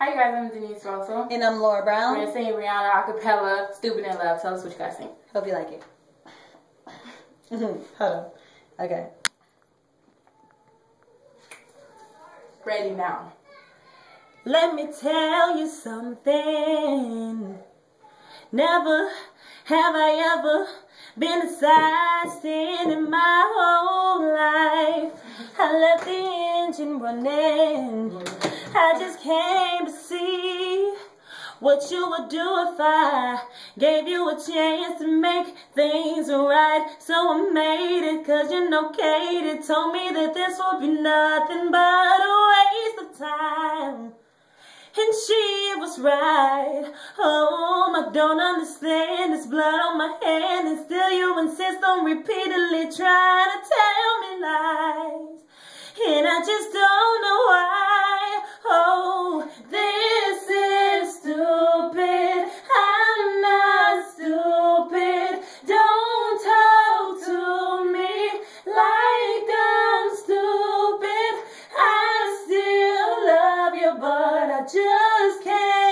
Hi guys, I'm Denise Russell. And I'm Laura Brown. We're singing Rihanna acapella, Stupid in Love. Tell us what you guys think. Hope you like it. Hold on. Okay. Ready now. Let me tell you something. Never have I ever been a sightseeing in my whole life. I left the engine running. I just came to see what you would do if I gave you a chance to make things right. So I made it, cause you know Katie told me that this would be nothing but a waste of time. And she was right. Oh, I don't understand. There's blood on my hand, and still you insist on repeatedly trying to tell me lies. And I just don't know why. Oh, this is stupid. I'm not stupid. Don't talk to me like I'm stupid. I still love you, but I just can't